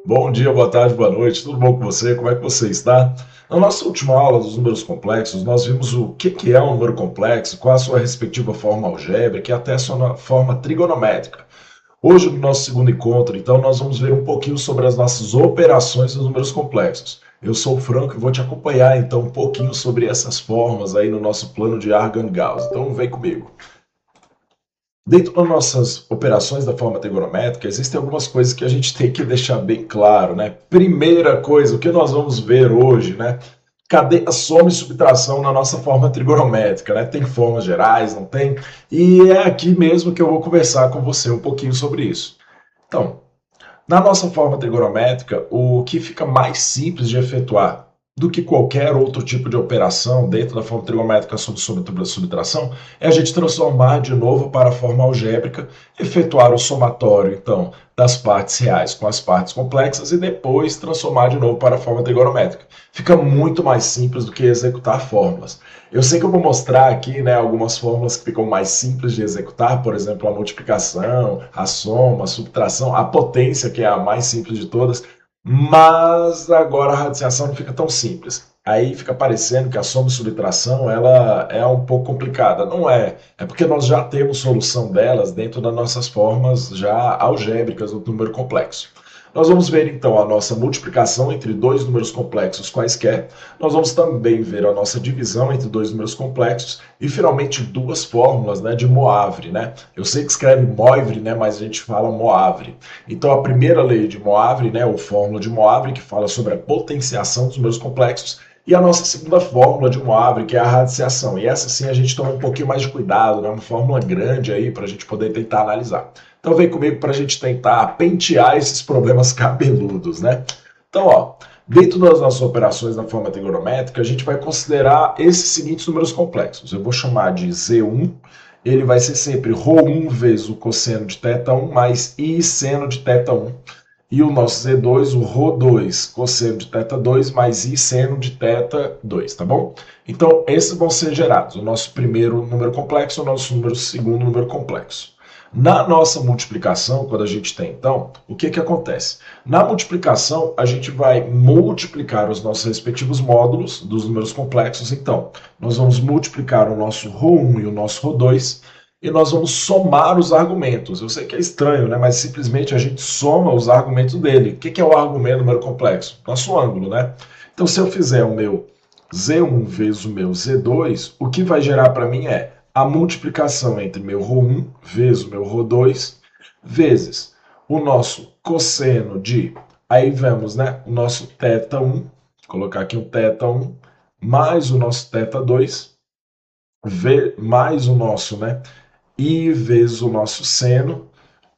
Bom dia, boa tarde, boa noite, tudo bom com você? Como é que você está? Na nossa última aula dos números complexos, nós vimos o que é um número complexo, qual a sua respectiva forma algébrica e até a sua forma trigonométrica. Hoje, no nosso segundo encontro, então, nós vamos ver um pouquinho sobre as nossas operações dos números complexos. Eu sou o Franco e vou te acompanhar, então, um pouquinho sobre essas formas aí no nosso plano de Argand-Gauss. Então, vem comigo. Dentro das nossas operações da forma trigonométrica, existem algumas coisas que a gente tem que deixar bem claro, né? Primeira coisa, o que nós vamos ver hoje, né? Cadê a soma e subtração na nossa forma trigonométrica, né? Tem formas gerais, não tem? E é aqui mesmo que eu vou conversar com você um pouquinho sobre isso. Então, na nossa forma trigonométrica, o que fica mais simples de efetuar do que qualquer outro tipo de operação dentro da forma trigonométrica sobre subtração é a gente transformar de novo para a forma algébrica, efetuar o somatório, então, das partes reais com as partes complexas e depois transformar de novo para a forma trigonométrica. Fica muito mais simples do que executar fórmulas. Eu sei que eu vou mostrar aqui, né, algumas fórmulas que ficam mais simples de executar, por exemplo, a multiplicação, a soma, a subtração, a potência, que é a mais simples de todas, mas agora a radiciação não fica tão simples. Aí fica parecendo que a soma e subtração ela é um pouco complicada. Não é. É porque nós já temos solução delas dentro das nossas formas já algébricas do número complexo. Nós vamos ver então a nossa multiplicação entre dois números complexos quaisquer. Nós vamos também ver a nossa divisão entre dois números complexos e finalmente duas fórmulas, né, de Moivre, né? Eu sei que escreve Moivre, né, mas a gente fala Moivre. Então a primeira lei de Moivre, né, ou fórmula de Moivre, que fala sobre a potenciação dos números complexos, e a nossa segunda fórmula de Moivre, que é a radiciação. E essa sim a gente toma um pouquinho mais de cuidado, né? Uma fórmula grande aí para a gente poder tentar analisar. Então vem comigo para a gente tentar pentear esses problemas cabeludos, né? Então, ó, dentro das nossas operações na forma trigonométrica, a gente vai considerar esses seguintes números complexos. Eu vou chamar de Z1, ele vai ser sempre ρ1 vezes o cosseno de θ1 mais I seno de θ1. E o nosso Z2, o ρ2, cosseno de θ2 mais I seno de θ2, tá bom? Então, esses vão ser gerados. O nosso primeiro número complexo, o nosso segundo número complexo. Na nossa multiplicação, quando a gente tem, então, o que que acontece? Na multiplicação, a gente vai multiplicar os nossos respectivos módulos dos números complexos. Então, nós vamos multiplicar o nosso ρ1 e o nosso ρ2 e nós vamos somar os argumentos. Eu sei que é estranho, né? Mas simplesmente a gente soma os argumentos dele. O que é o argumento do número complexo? Nosso ângulo, né? Então, se eu fizer o meu Z1 vezes o meu Z2, o que vai gerar para mim é a multiplicação entre meu ρ1 vezes o meu ρ2 vezes o nosso cosseno de, aí vemos, né, o nosso θ1, colocar aqui um θ1, mais o nosso θ2, mais o nosso, né, I vezes o nosso seno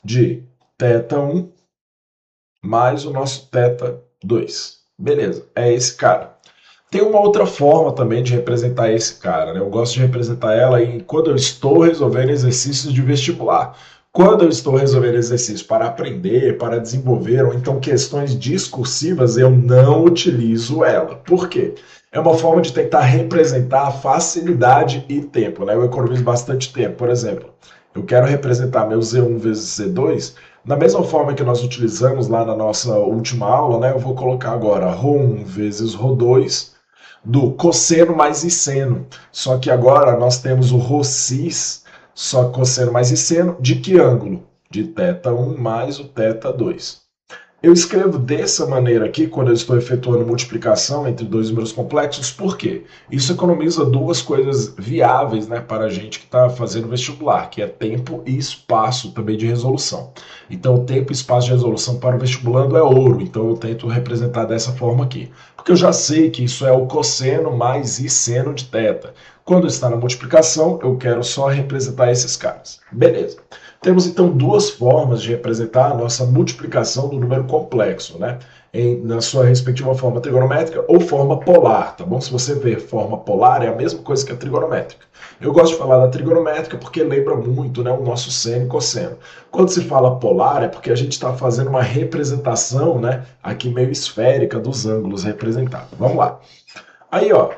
de θ1 mais o nosso θ2. Beleza, é esse cara. Tem uma outra forma também de representar esse cara, né? Eu gosto de representar ela quando eu estou resolvendo exercícios de vestibular. Quando eu estou resolvendo exercícios para aprender, para desenvolver, ou então questões discursivas, eu não utilizo ela. Por quê? É uma forma de tentar representar facilidade e tempo, né? Eu economizo bastante tempo. Por exemplo, eu quero representar meu Z1 vezes Z2 da mesma forma que nós utilizamos lá na nossa última aula, né? Eu vou colocar agora ρ1 vezes ρ2 do cosseno mais seno. Só que agora nós temos o ρcis, só cosseno mais seno, de que ângulo? De θ1 mais o θ2. Eu escrevo dessa maneira aqui quando eu estou efetuando multiplicação entre dois números complexos, por quê? Isso economiza duas coisas viáveis, né, para a gente que está fazendo vestibular, que é tempo e espaço também de resolução. Então, tempo e espaço de resolução para o vestibulando é ouro, então eu tento representar dessa forma aqui. Porque eu já sei que isso é o cosseno mais I seno de θ. Quando está na multiplicação, eu quero só representar esses caras. Beleza. Temos então duas formas de representar a nossa multiplicação do número complexo, né? Na sua respectiva forma trigonométrica ou forma polar, tá bom? Se você ver forma polar, é a mesma coisa que a trigonométrica. Eu gosto de falar da trigonométrica porque lembra muito, né, o nosso seno e cosseno. Quando se fala polar, é porque a gente está fazendo uma representação, né, aqui meio esférica dos ângulos representados. Vamos lá. Aí, ó,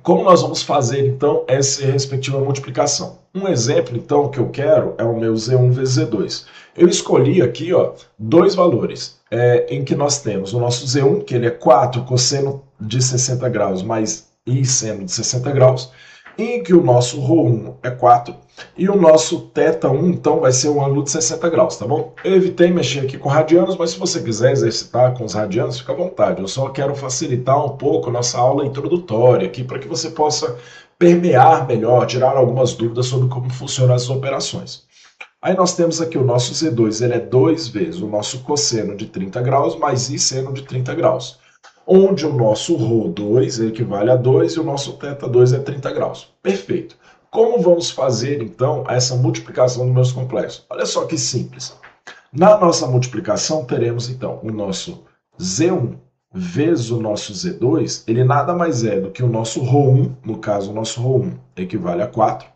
Como nós vamos fazer, então, essa respectiva multiplicação? Um exemplo, então, que eu quero é o meu Z1 vezes Z2. Eu escolhi aqui, ó, dois valores, em que nós temos o nosso Z1, que ele é 4 cosseno de 60 graus mais I seno de 60 graus, em que o nosso Rho1 é 4, e o nosso θ1, então, vai ser um ângulo de 60 graus, tá bom? Eu evitei mexer aqui com radianos, mas se você quiser exercitar com os radianos, fica à vontade. Eu só quero facilitar um pouco nossa aula introdutória aqui, para que você possa permear melhor, tirar algumas dúvidas sobre como funcionam as operações. Aí nós temos aqui o nosso Z2, ele é 2 vezes o nosso cosseno de 30 graus mais I seno de 30 graus, onde o nosso Rho2 equivale a 2 e o nosso θ2 é 30 graus. Perfeito. Como vamos fazer, então, essa multiplicação dos meus complexos? Olha só que simples. Na nossa multiplicação, teremos, então, o nosso Z1 vezes o nosso Z2, ele nada mais é do que o nosso Rho1, no caso, o nosso Rho1 equivale a 4,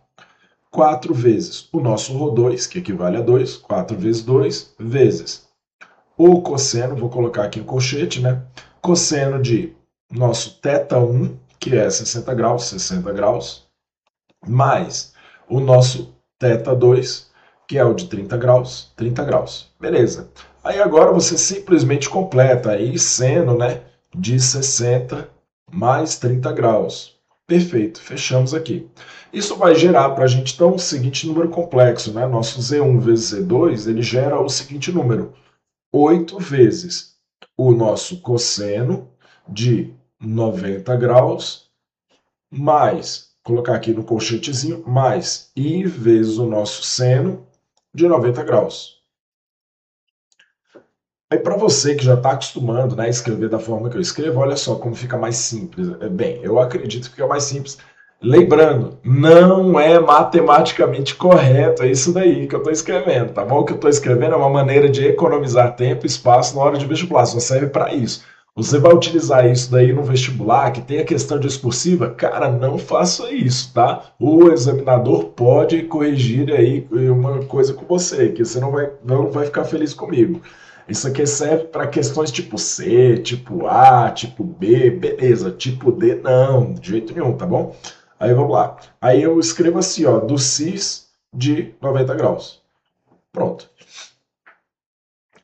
4 vezes o nosso Rho2, que equivale a 2, 4 vezes 2, vezes o cosseno, vou colocar aqui em colchete, né? Cosseno de nosso θ1, que é 60 graus, mais o nosso θ2, que é o de 30 graus, 30 graus. Beleza. Aí agora você simplesmente completa aí seno, né, de 60 mais 30 graus. Perfeito, fechamos aqui. Isso vai gerar para a gente, então, o seguinte número complexo, né? Nosso Z1 vezes Z2, ele gera o seguinte número: 8 vezes o nosso cosseno de 90 graus, mais, colocar aqui no colchetezinho, mais I vezes o nosso seno de 90 graus. Aí para você que já está acostumando, né, a escrever da forma que eu escrevo, olha só como fica mais simples. Bem, eu acredito que fica mais simples. Lembrando, não é matematicamente correto, é isso daí que eu estou escrevendo, tá bom? O que eu estou escrevendo é uma maneira de economizar tempo e espaço na hora de vestibular, só serve para isso. Você vai utilizar isso daí no vestibular, que tem a questão discursiva? Cara, não faça isso, tá? O examinador pode corrigir aí uma coisa com você, que você não vai ficar feliz comigo. Isso aqui serve para questões tipo C, tipo A, tipo B, beleza. Tipo D, não, de jeito nenhum, tá bom? Aí vamos lá. Aí eu escrevo assim, ó, do cis de 90 graus. Pronto.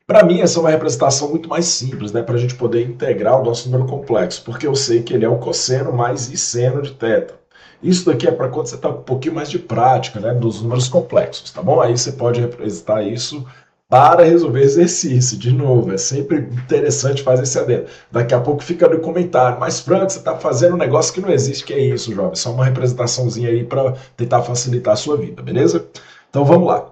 Para mim, essa é uma representação muito mais simples, né, para a gente poder integrar o nosso número complexo, porque eu sei que ele é o cosseno mais I seno de θ. Isso daqui é para quando você está com um pouquinho mais de prática, né, dos números complexos, tá bom? Aí você pode representar isso para resolver exercício. De novo, é sempre interessante fazer esse adendo. Daqui a pouco fica no comentário, mas Franco, você está fazendo um negócio que não existe, que é isso, jovem? Só uma representaçãozinha aí para tentar facilitar a sua vida, beleza? Então vamos lá.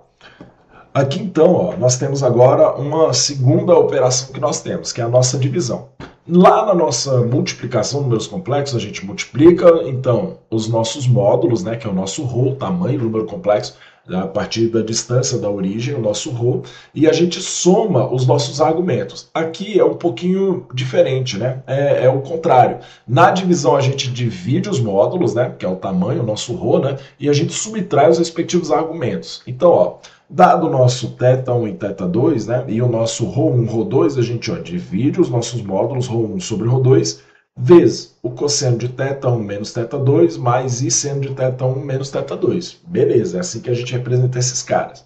Aqui então, ó, nós temos agora uma segunda operação que nós temos, que é a nossa divisão. Lá na nossa multiplicação de números complexos, a gente multiplica, então, os nossos módulos, né, que é o nosso Rho, tamanho do número complexo, a partir da distância da origem, o nosso Rho, e a gente soma os nossos argumentos. Aqui é um pouquinho diferente, né? É o contrário. Na divisão a gente divide os módulos, né, que é o tamanho, o nosso Rho, né, e a gente subtrai os respectivos argumentos. Então, ó, dado o nosso θ1 e θ2, né, e o nosso Rho1, Rho2, a gente divide os nossos módulos Rho1 sobre Rho2, vezes o cosseno de θ1 menos θ2, mais I seno de θ1 menos θ2. Beleza, é assim que a gente representa esses caras.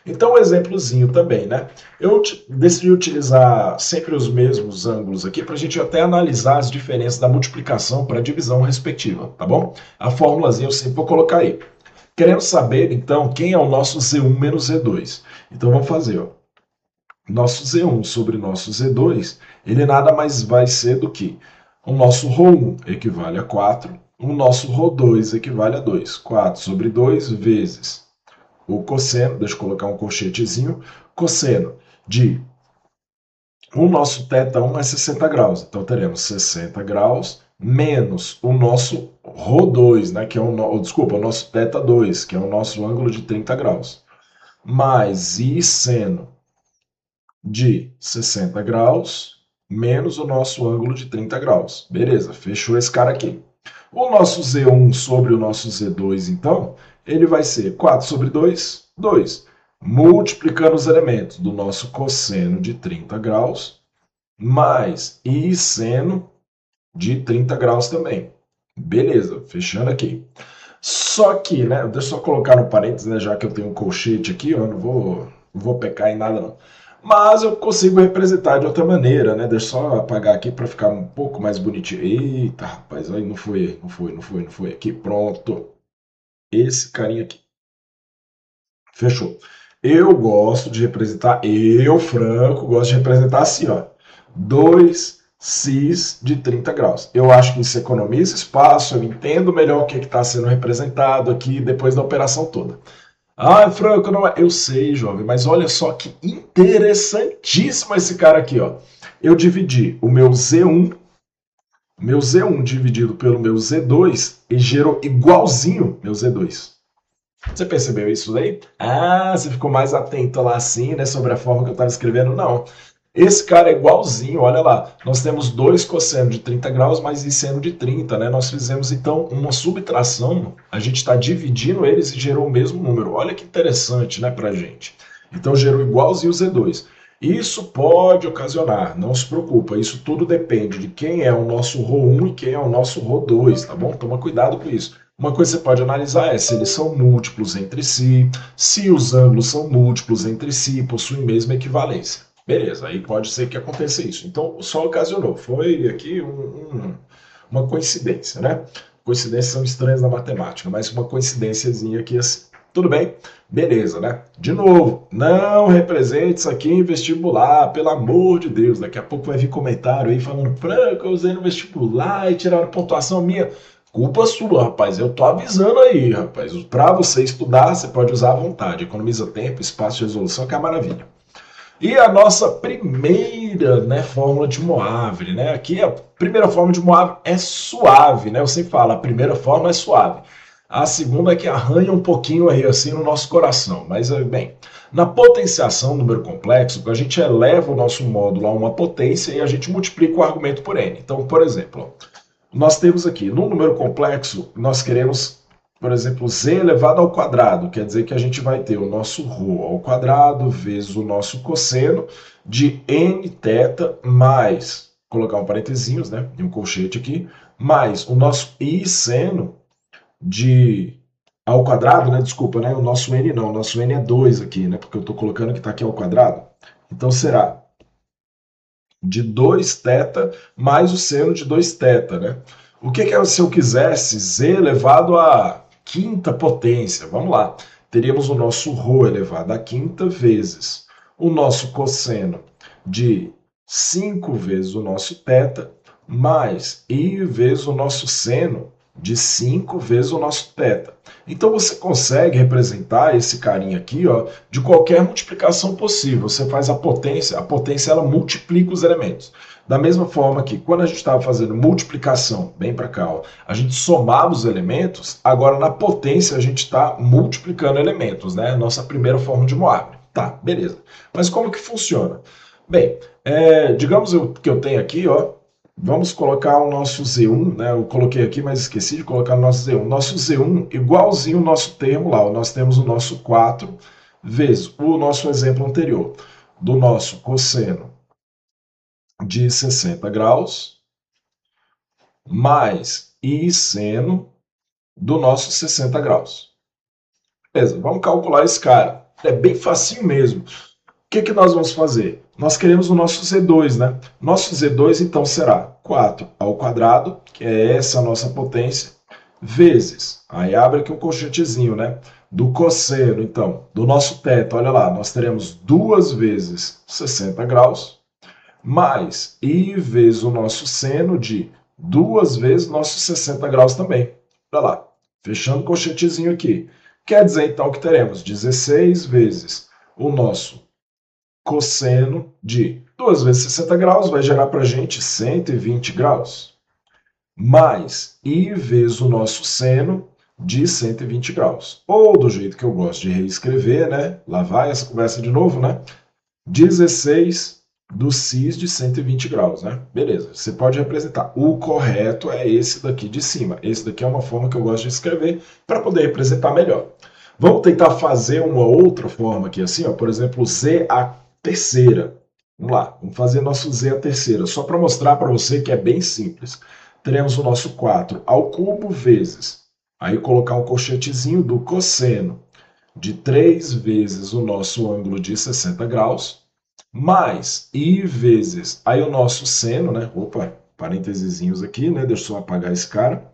Então, um exemplozinho também, né? Eu decidi utilizar sempre os mesmos ângulos aqui para a gente até analisar as diferenças da multiplicação para a divisão respectiva, tá bom? A fórmulazinha eu sempre vou colocar aí. Queremos saber, então, quem é o nosso Z1 menos Z2. Então, vamos fazer, ó. Nosso Z1 sobre nosso Z2, ele nada mais vai ser do que o nosso Rho1 equivale a 4, o nosso Rho2 equivale a 2. 4 sobre 2 vezes o cosseno, deixa eu colocar um colchetezinho, cosseno de o nosso θ1 é 60 graus, então teremos 60 graus menos o nosso Rho2, né, que é desculpa, o nosso θ2, que é o nosso ângulo de 30 graus, mais I seno de 60 graus menos o nosso ângulo de 30 graus. Beleza, fechou esse cara aqui. O nosso Z1 sobre o nosso Z2, então, ele vai ser 4 sobre 2, 2. Multiplicando os elementos do nosso cosseno de 30 graus, mais I seno de 30 graus também. Beleza, fechando aqui. Só que, né, deixa eu só colocar no parênteses, né, já que eu tenho um colchete aqui, eu não vou pecar em nada não. Mas eu consigo representar de outra maneira, né? Deixa eu só apagar aqui para ficar um pouco mais bonitinho. Eita, rapaz, aí não foi. Aqui, pronto. Esse carinha aqui. Fechou. Eu gosto de representar, eu, Franco, gosto de representar assim, ó. Dois cis de 30 graus. Eu acho que isso economiza espaço, eu entendo melhor o que está sendo representado aqui depois da operação toda. Ah, Franco, não é. Eu sei, jovem, mas olha só que interessantíssimo esse cara aqui, ó. Eu dividi o meu Z1 dividido pelo meu Z2 e gerou igualzinho meu Z2. Você percebeu isso daí? Ah, você ficou mais atento lá assim, né, sobre a forma que eu estava escrevendo? Não. Esse cara é igualzinho, olha lá. Nós temos dois cossenos de 30 graus, mais e seno de 30, né? Nós fizemos então uma subtração, a gente está dividindo eles e gerou o mesmo número. Olha que interessante, né, pra gente. Então gerou igualzinho o Z2. Isso pode ocasionar, não se preocupa, isso tudo depende de quem é o nosso Rho1 e quem é o nosso Rho2, tá bom? Toma cuidado com isso. Uma coisa que você pode analisar é se eles são múltiplos entre si, se os ângulos são múltiplos entre si, possuem mesma equivalência. Beleza, aí pode ser que aconteça isso. Então, só ocasionou. Foi aqui uma coincidência, né? Coincidências são estranhas na matemática, mas uma coincidênciazinha aqui assim. Tudo bem? Beleza, né? De novo, não represente isso aqui em vestibular, pelo amor de Deus. Daqui a pouco vai vir comentário aí falando, Franco, eu usei no vestibular e tiraram pontuação minha. Culpa sua, rapaz. Eu tô avisando aí, rapaz. Para você estudar, você pode usar à vontade. Economiza tempo, espaço de resolução, que é maravilha. E a nossa primeira, né, fórmula de Moivre, né? Aqui a primeira fórmula de Moivre é suave, né? Eu sempre falo, a primeira fórmula é suave. A segunda é que arranha um pouquinho aí assim no nosso coração. Mas, bem, na potenciação número complexo, a gente eleva o nosso módulo a uma potência e a gente multiplica o argumento por n. Então, por exemplo, nós temos aqui, num número complexo, nós queremos, por exemplo, z elevado ao quadrado, quer dizer que a gente vai ter o nosso ρ ao quadrado vezes o nosso cosseno de n θ mais, colocar um parentezinhos, né, e um colchete aqui, mais o nosso i seno de ao quadrado, né, desculpa, né, o nosso n não, o nosso n é 2 aqui, né, porque eu estou colocando que está aqui ao quadrado, então será de 2θ mais o seno de 2θ, né? O que é se eu quisesse z elevado à quinta potência? Vamos lá. Teríamos o nosso ρ elevado à quinta vezes o nosso cosseno de 5 vezes o nosso θ mais i vezes o nosso seno de 5 vezes o nosso θ. Então você consegue representar esse carinha aqui, ó, de qualquer multiplicação possível. Você faz a potência ela multiplica os elementos. Da mesma forma que quando a gente estava fazendo multiplicação, bem para cá, ó, a gente somava os elementos, agora na potência a gente está multiplicando elementos, né? Nossa primeira forma de Moivre. Tá, beleza. Mas como que funciona? Bem, digamos que eu tenho aqui, ó, vamos colocar o nosso Z1, né? Eu coloquei aqui, mas esqueci de colocar o nosso Z1. Nosso Z1 igualzinho o nosso termo lá. Nós temos o nosso 4 vezes o nosso exemplo anterior, do nosso cosseno de 60 graus, mais i seno do nosso 60 graus. Beleza, vamos calcular esse cara. É bem facinho mesmo. O que nós vamos fazer? Nós queremos o nosso Z2, né? Nosso Z2, então, será 4 ao quadrado, que é essa a nossa potência, vezes, aí abre aqui um colchetezinho, né? Do cosseno, então, do nosso θ, olha lá, nós teremos 2 vezes 60 graus, mais i vezes o nosso seno de 2 vezes nossos 60 graus também. Olha lá, fechando o colchetezinho aqui. Quer dizer, então, que teremos 16 vezes o nosso cosseno de 2 vezes 60 graus vai gerar para a gente 120 graus, mais i vezes o nosso seno de 120 graus. Ou do jeito que eu gosto de reescrever, né? Lá vai essa conversa de novo, né? 16 do cis de 120 graus, né? Beleza, você pode representar. O correto é esse daqui de cima. Esse daqui é uma forma que eu gosto de escrever para poder representar melhor. Vamos tentar fazer uma outra forma aqui, assim, ó, por exemplo, z a terceira. Vamos lá, vamos fazer nosso z a terceira, só para mostrar para você que é bem simples. teremos o nosso 4 ao cubo vezes, aí colocar um colchetezinho do cosseno de 3 vezes o nosso ângulo de 60 graus, mais I vezes, aí o nosso seno, né? Opa, parênteses aqui, né? Deixa eu só apagar esse cara.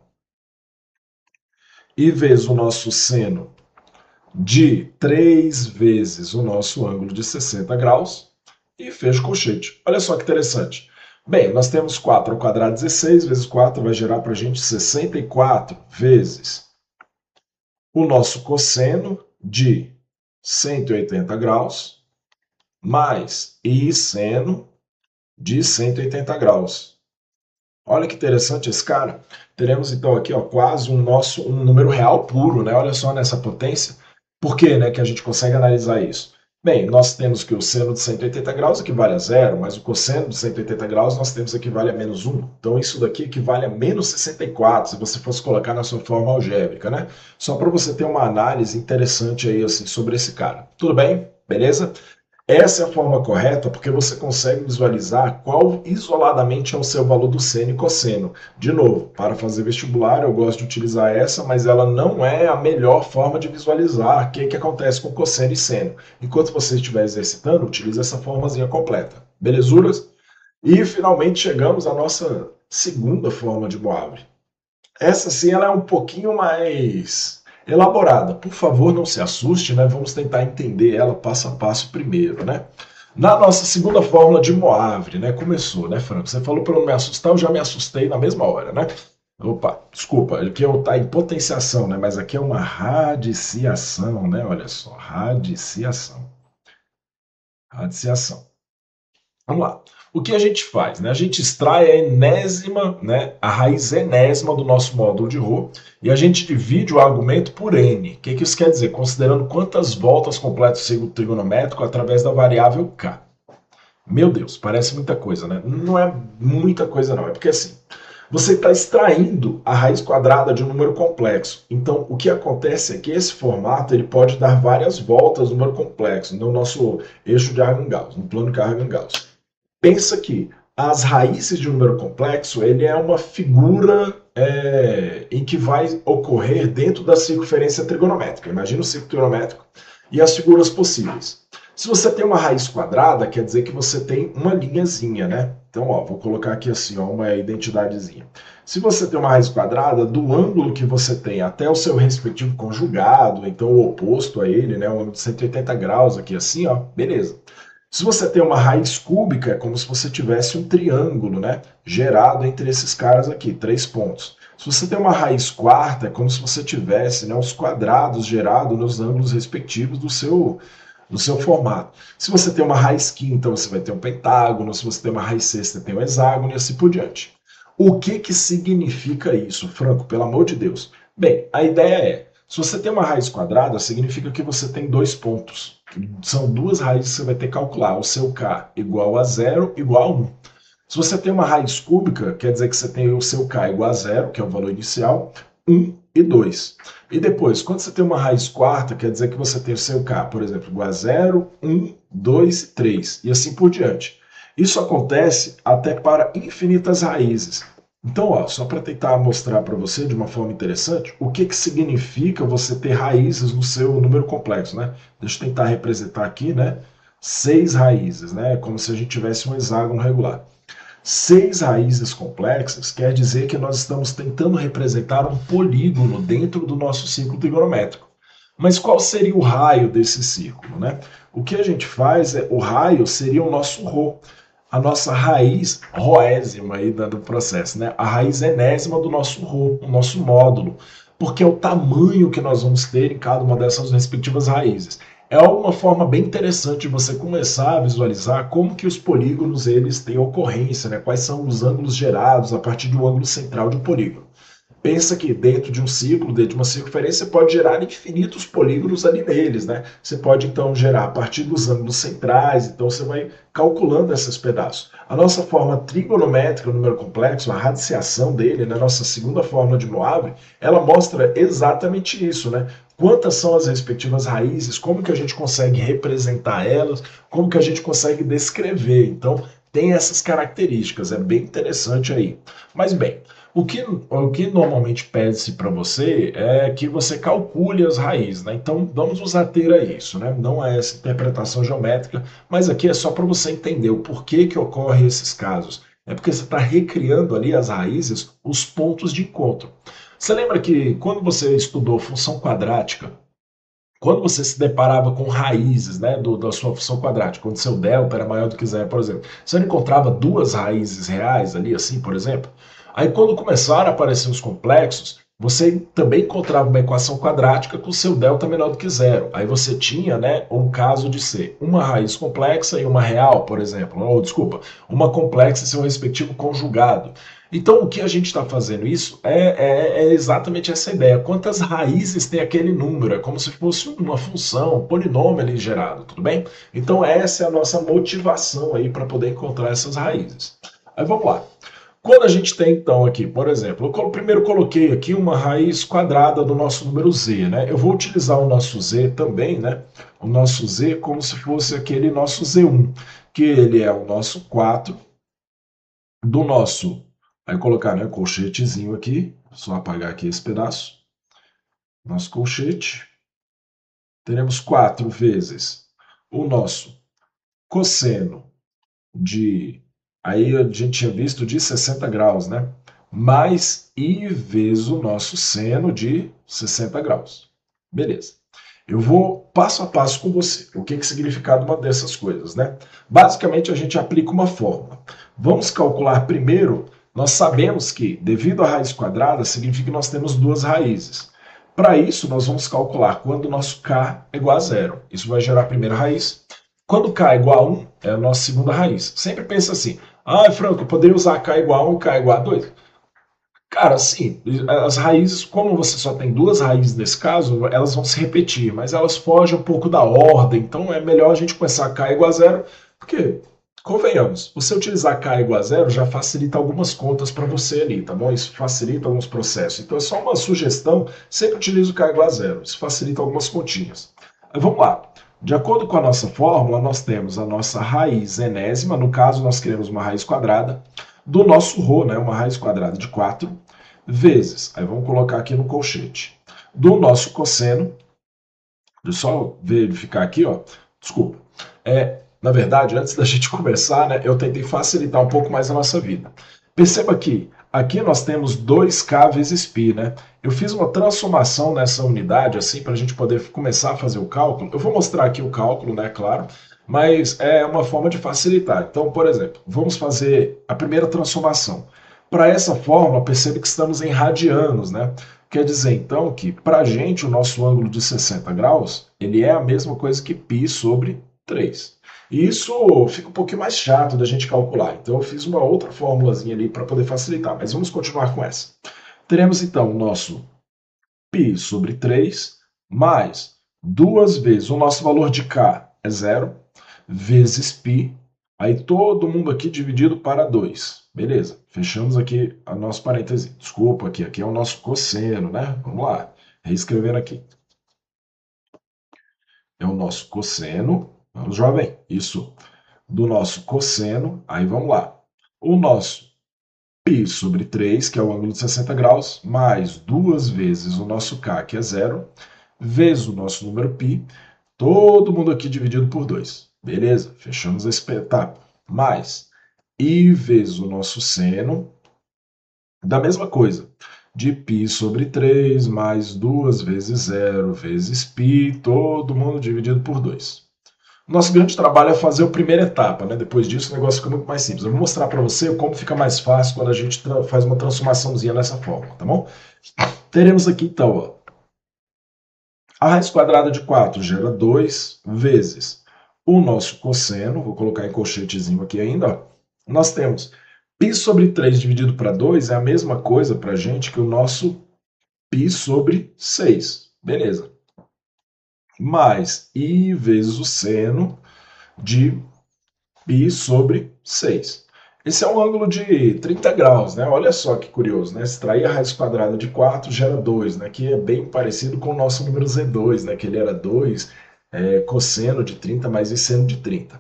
I vezes o nosso seno de 3 vezes o nosso ângulo de 60 graus e fecho o colchete. Olha só que interessante. Bem, nós temos 4 ao quadrado 16 vezes 4 vai gerar para a gente 64 vezes o nosso cosseno de 180 graus mais I seno de 180 graus. Olha que interessante esse cara. Teremos então aqui ó, quase um número real puro, né? Olha só nessa potência. Por que, né, que a gente consegue analisar isso? Bem, nós temos que o seno de 180 graus equivale a zero, mas o cosseno de 180 graus nós temos que equivale a menos 1. Então isso daqui equivale a menos 64, se você fosse colocar na sua forma algébrica, né? Só para você ter uma análise interessante aí assim, sobre esse cara. Tudo bem? Beleza? Essa é a forma correta porque você consegue visualizar qual isoladamente é o seu valor do seno e cosseno. De novo, para fazer vestibular eu gosto de utilizar essa, mas ela não é a melhor forma de visualizar o que acontece com cosseno e seno. Enquanto você estiver exercitando, utilize essa formazinha completa. Belezuras? E finalmente chegamos à nossa segunda forma de Moivre. Essa sim ela é um pouquinho mais elaborada. Por favor, não se assuste, né? Vamos tentar entender ela passo a passo primeiro, né? Na nossa segunda fórmula de Moivre, né? Começou, né, Franco? Você falou para não me assustar, eu já me assustei na mesma hora, né? Opa, desculpa, aqui tá em potenciação, né? Mas aqui é uma radiciação, né? Olha só, radiciação. Radiciação. Vamos lá. O que a gente faz? Né? A gente extrai a enésima, né, a raiz enésima do nosso módulo de Rho e a gente divide o argumento por n. O que isso quer dizer? Considerando quantas voltas completa o ciclo trigonométrico através da variável k. Meu Deus, parece muita coisa, né? Não é muita coisa não, é porque assim, você está extraindo a raiz quadrada de um número complexo. Então, o que acontece é que esse formato ele pode dar várias voltas no número complexo, no nosso eixo de Argand-Gauss, no plano de Argand-Gauss. Pensa que as raízes de um número complexo ele é uma figura em que vai ocorrer dentro da circunferência trigonométrica. Imagina o círculo trigonométrico e as figuras possíveis. Se você tem uma raiz quadrada, quer dizer que você tem uma linhazinha, né? Então, ó, vou colocar aqui assim, ó, uma identidadezinha. Se você tem uma raiz quadrada, do ângulo que você tem até o seu respectivo conjugado, então o oposto a ele, né, um ângulo de 180 graus aqui assim, ó, beleza. Se você tem uma raiz cúbica, é como se você tivesse um triângulo, né, gerado entre esses caras aqui, 3 pontos. Se você tem uma raiz quarta, é como se você tivesse, né, os quadrados gerados nos ângulos respectivos do seu formato. Se você tem uma raiz quinta, você vai ter um pentágono. Se você tem uma raiz sexta, tem um hexágono e assim por diante. O que significa isso, Franco? Pelo amor de Deus. Bem, a ideia é, se você tem uma raiz quadrada, significa que você tem 2 pontos. São 2 raízes que você vai ter que calcular. O seu k igual a 0, igual a 1. Se você tem uma raiz cúbica, quer dizer que você tem o seu k igual a 0, que é o valor inicial, 1 e 2. E depois, quando você tem uma raiz quarta, quer dizer que você tem o seu k, por exemplo, igual a 0, 1, 2 e 3, e assim por diante. Isso acontece até para infinitas raízes. Então, ó, só para tentar mostrar para você de uma forma interessante, o que significa você ter raízes no seu número complexo, né? Deixa eu tentar representar aqui, né? 6 raízes, né? Como se a gente tivesse um hexágono regular. 6 raízes complexas quer dizer que nós estamos tentando representar um polígono dentro do nosso círculo trigonométrico. Mas qual seria o raio desse círculo, né? O que a gente faz o raio seria o nosso Rho, a nossa raiz roésima aí do processo, né? A raiz enésima do nosso Rho, o nosso módulo, porque é o tamanho que nós vamos ter em cada uma dessas respectivas raízes. É uma forma bem interessante de você começar a visualizar como que os polígonos eles têm ocorrência, né? Quais são os ângulos gerados a partir do ângulo central de um polígono. Pensa que dentro de um círculo, dentro de uma circunferência, você pode gerar infinitos polígonos ali neles, né? Você pode então gerar a partir dos ângulos centrais, então você vai calculando esses pedaços. A nossa forma trigonométrica, o número complexo, a radiciação dele, na nossa segunda fórmula de Moivre, ela mostra exatamente isso, né? Quantas são as respectivas raízes, como que a gente consegue representar elas, como que a gente consegue descrever. Então, tem essas características, é bem interessante aí. Mas bem, O que normalmente pede-se para você é que você calcule as raízes, né? Então vamos nos ater a isso, né? Não é essa interpretação geométrica, mas aqui é só para você entender o porquê que ocorrem esses casos. É porque você está recriando ali as raízes, os pontos de encontro. Você lembra que quando você estudou função quadrática, quando você se deparava com raízes, né, da sua função quadrática, quando seu delta era maior do que zero, por exemplo, você não encontrava duas raízes reais ali, assim, por exemplo? Aí quando começaram a aparecer os complexos, você também encontrava uma equação quadrática com seu delta menor do que zero. Aí você tinha, né, um caso de ser uma raiz complexa e uma real, por exemplo, ou desculpa, uma complexa e seu respectivo conjugado. Então, o que a gente está fazendo isso é exatamente essa ideia. Quantas raízes tem aquele número? É como se fosse uma função, um polinômio ali gerado, tudo bem? Então, essa é a nossa motivação aí para poder encontrar essas raízes. Aí vamos lá. Quando a gente tem, então, aqui, por exemplo, eu primeiro coloquei aqui uma raiz quadrada do nosso número z, né? Eu vou utilizar o nosso z também, né? O nosso z como se fosse aquele nosso z1, que ele é o nosso 4 do nosso. Aí colocar, né, colchetezinho aqui, só apagar aqui esse pedaço. Nosso colchete. Teremos 4 vezes o nosso cosseno de. Aí a gente tinha visto de 60 graus, né? Mais i vezes o nosso seno de 60 graus. Beleza. Eu vou passo a passo com você. O que significa uma dessas coisas, né? Basicamente, a gente aplica uma fórmula. Vamos calcular primeiro. Nós sabemos que, devido à raiz quadrada, significa que nós temos duas raízes. Para isso, nós vamos calcular quando o nosso k é igual a zero. Isso vai gerar a primeira raiz. Quando k é igual a 1, é a nossa segunda raiz. Sempre pensa assim, Franco, eu poderia usar k igual a 1 e k igual a 2? Cara, sim, as raízes, como você só tem duas raízes nesse caso, elas vão se repetir, mas elas fogem um pouco da ordem, então é melhor a gente começar k igual a zero, porque, convenhamos, você utilizar k igual a zero já facilita algumas contas para você ali, tá bom? Isso facilita alguns processos. Então é só uma sugestão, sempre utilize o k igual a zero, isso facilita algumas continhas. Vamos lá. De acordo com a nossa fórmula, nós temos a nossa raiz enésima, no caso nós queremos uma raiz quadrada, do nosso ρ, né, uma raiz quadrada de 4, vezes, aí vamos colocar aqui no colchete, do nosso cosseno, deixa eu só verificar aqui, ó, desculpa, na verdade, antes da gente começar, né, eu tentei facilitar um pouco mais a nossa vida. Perceba que aqui nós temos 2k vezes π, né? Eu fiz uma transformação nessa unidade, assim, para a gente poder começar a fazer o cálculo. Eu vou mostrar aqui o cálculo, né, claro, mas é uma forma de facilitar. Então, por exemplo, vamos fazer a primeira transformação. Para essa fórmula, percebe que estamos em radianos, né? Quer dizer, então, que para a gente o nosso ângulo de 60 graus, ele é a mesma coisa que π sobre 3. E isso fica um pouquinho mais chato da gente calcular. Então eu fiz uma outra formulazinha ali para poder facilitar, mas vamos continuar com essa. Teremos então o nosso π sobre 3 mais duas vezes o nosso valor de k é zero, vezes π, aí todo mundo aqui dividido para 2. Beleza, fechamos aqui a nosso parêntese. Desculpa, aqui é o nosso cosseno, né? Vamos lá, reescrevendo aqui. É o nosso cosseno, vamos, jovem, isso, do nosso cosseno, aí vamos lá. O nosso π sobre 3, que é o ângulo de 60 graus, mais duas vezes o nosso k, que é zero, vezes o nosso número π, todo mundo aqui dividido por 2. Beleza, fechamos esse etapa. Mais i vezes o nosso seno, da mesma coisa, de π sobre 3, mais duas vezes zero, vezes π, todo mundo dividido por 2. Nosso grande trabalho é fazer a primeira etapa, né? Depois disso o negócio fica muito mais simples. Eu vou mostrar para você como fica mais fácil quando a gente faz uma transformaçãozinha nessa forma, tá bom? Teremos aqui então, ó, a raiz quadrada de 4 gera 2 vezes o nosso cosseno, vou colocar em colchetezinho aqui ainda, ó. Nós temos π sobre 3 dividido para 2 é a mesma coisa para a gente que o nosso π sobre 6, beleza. Mais i vezes o seno de π sobre 6. Esse é um ângulo de 30 graus, né? Olha só que curioso, né? Extrair a raiz quadrada de 4 gera 2, né? Que é bem parecido com o nosso número Z2, né? Que ele era 2 cosseno de 30 mais i seno de 30.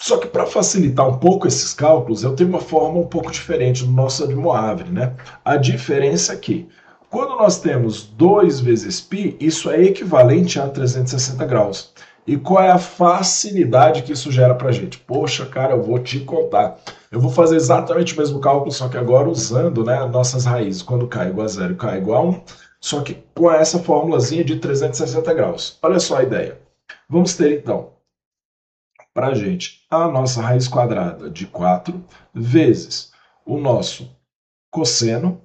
Só que para facilitar um pouco esses cálculos, eu tenho uma forma um pouco diferente do nosso Admoavre, né? A diferença é que, quando nós temos 2 vezes π, isso é equivalente a 360 graus. E qual é a facilidade que isso gera para a gente? Poxa, cara, eu vou te contar. Eu vou fazer exatamente o mesmo cálculo, só que agora usando, né, nossas raízes. Quando k igual a 0 e k igual a 1, só que com essa formulazinha de 360 graus. Olha só a ideia. Vamos ter, então, para a gente a nossa raiz quadrada de 4 vezes o nosso cosseno.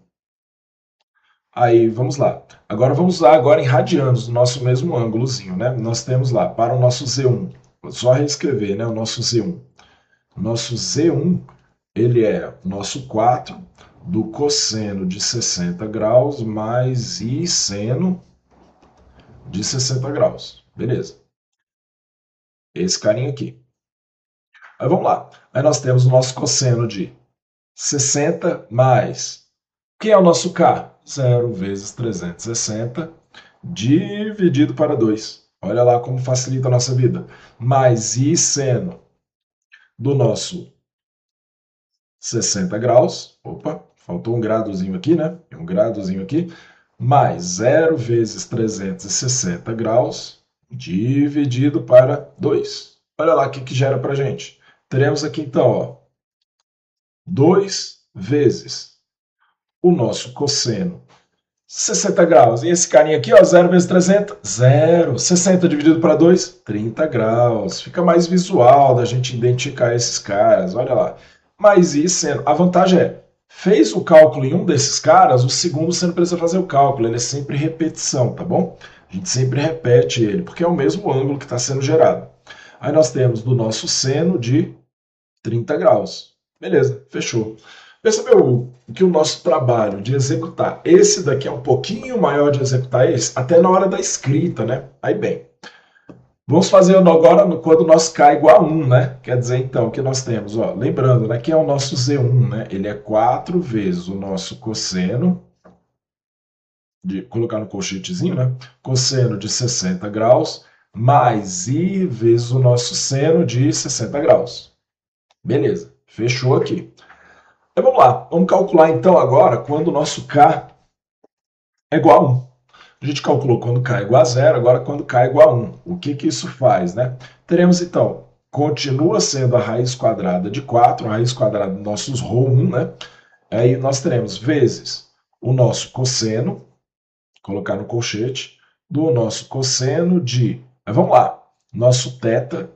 Aí, vamos lá. Agora vamos usar agora em radianos, no nosso mesmo ângulozinho, né? Nós temos lá, para o nosso Z1, vou só reescrever, né? O nosso Z1. O nosso Z1, ele é o nosso 4 do cosseno de 60 graus mais I seno de 60 graus. Beleza. Esse carinha aqui. Aí vamos lá. Aí nós temos o nosso cosseno de 60 mais... Quem é o nosso K? 0 vezes 360 dividido para 2. Olha lá como facilita a nossa vida. Mais I seno do nosso 60 graus. Opa, faltou um gradozinho aqui, né? Um gradozinho aqui. Mais 0 vezes 360 graus dividido para 2. Olha lá o que gera para a gente. Teremos aqui, então, ó, 2 vezes o nosso cosseno 60 graus. E esse carinha aqui, ó, 0 vezes 300, 0. 60 dividido para 2, 30 graus. Fica mais visual da gente identificar esses caras, olha lá. Mas isso, a vantagem é, fez o cálculo em um desses caras, o segundo você não precisa fazer o cálculo, ele é sempre repetição, tá bom? A gente sempre repete ele, porque é o mesmo ângulo que está sendo gerado. Aí nós temos do nosso seno de 30 graus. Beleza, fechou. Percebeu que o nosso trabalho de executar esse daqui é um pouquinho maior de executar esse, até na hora da escrita, né? Aí bem, vamos fazer agora quando o nosso K é igual a 1, né? Quer dizer, então, que nós temos, ó, lembrando, né, que é o nosso Z1, né? Ele é 4 vezes o nosso cosseno, de colocar no colchetezinho, né? Cosseno de 60 graus, mais I vezes o nosso seno de 60 graus. Beleza, fechou aqui. Então vamos lá, vamos calcular então agora quando o nosso K é igual a 1. A gente calculou quando K é igual a 0, agora quando K é igual a 1. O que isso faz, né? Teremos então, continua sendo a raiz quadrada de 4, a raiz quadrada dos nossos ρ1, né? Aí nós teremos vezes o nosso cosseno, colocar no colchete, do nosso cosseno de... Mas vamos lá, nosso θ,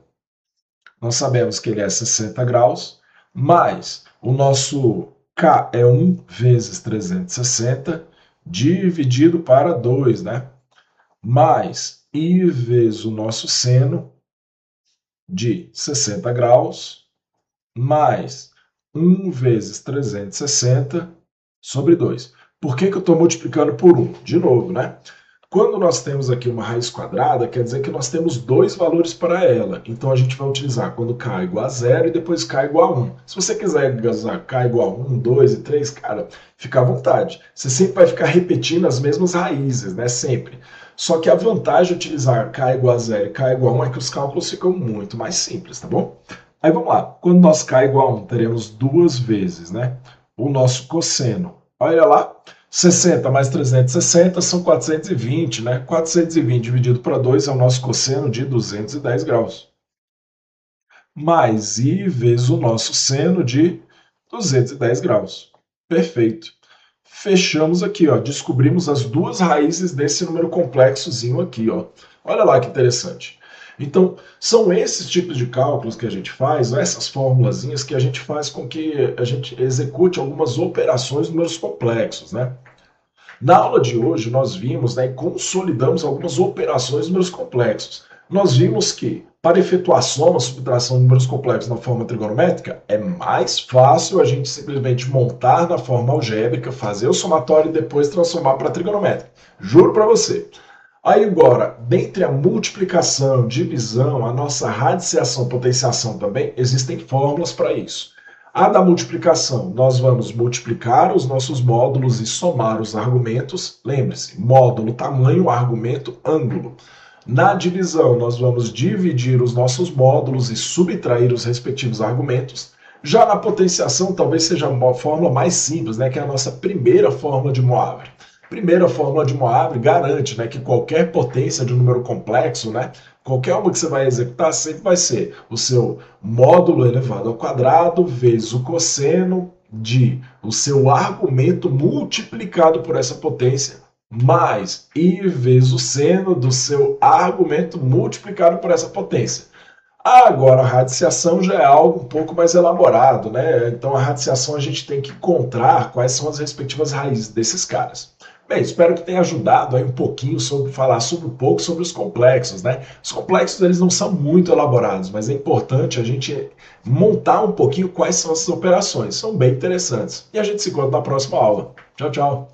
nós sabemos que ele é 60 graus, mais o nosso K é 1 vezes 360, dividido para 2, né? Mais I vezes o nosso seno de 60 graus, mais 1 vezes 360 sobre 2. Por que eu estou multiplicando por 1? De novo, né? Quando nós temos aqui uma raiz quadrada, quer dizer que nós temos dois valores para ela. Então a gente vai utilizar quando k é igual a 0 e depois k é igual a 1. Se você quiser usar k igual a 1, 2 e 3, cara, fica à vontade. Você sempre vai ficar repetindo as mesmas raízes, né? Sempre. Só que a vantagem de utilizar k igual a 0 e k igual a 1 é que os cálculos ficam muito mais simples, tá bom? Aí vamos lá. Quando nós k é igual a 1, teremos duas vezes, né? O nosso cosseno. Olha lá. 60 mais 360 são 420, né? 420 dividido para 2 é o nosso cosseno de 210 graus. Mais I vezes o nosso seno de 210 graus. Perfeito. Fechamos aqui, ó. Descobrimos as duas raízes desse número complexozinho aqui, ó. Olha lá que interessante. Então, são esses tipos de cálculos que a gente faz, essas formulazinhas que a gente faz com que a gente execute algumas operações números complexos, né? Na aula de hoje, nós vimos, né, e consolidamos algumas operações números complexos. Nós vimos que, para efetuar soma, subtração de números complexos na forma trigonométrica, é mais fácil a gente simplesmente montar na forma algébrica, fazer o somatório e depois transformar para trigonométrica. Juro para você. Aí agora, dentre a multiplicação, divisão, a nossa radiciação, potenciação também, existem fórmulas para isso. A da multiplicação, nós vamos multiplicar os nossos módulos e somar os argumentos. Lembre-se, módulo, tamanho, argumento, ângulo. Na divisão, nós vamos dividir os nossos módulos e subtrair os respectivos argumentos. Já na potenciação, talvez seja uma fórmula mais simples, né, que é a nossa primeira fórmula de Moivre. Primeira fórmula de Moivre garante, né, que qualquer potência de um número complexo, né, qualquer uma que você vai executar, sempre vai ser o seu módulo elevado ao quadrado vezes o cosseno de o seu argumento multiplicado por essa potência, mais I vezes o seno do seu argumento multiplicado por essa potência. Agora, a radiciação já é algo um pouco mais elaborado, né? Então, a radiciação a gente tem que encontrar quais são as respectivas raízes desses caras. Bem, espero que tenha ajudado aí um pouquinho sobre falar sobre um pouco sobre os complexos, né? Os complexos eles não são muito elaborados, mas é importante a gente montar um pouquinho quais são essas operações. São bem interessantes. E a gente se encontra na próxima aula. Tchau, tchau.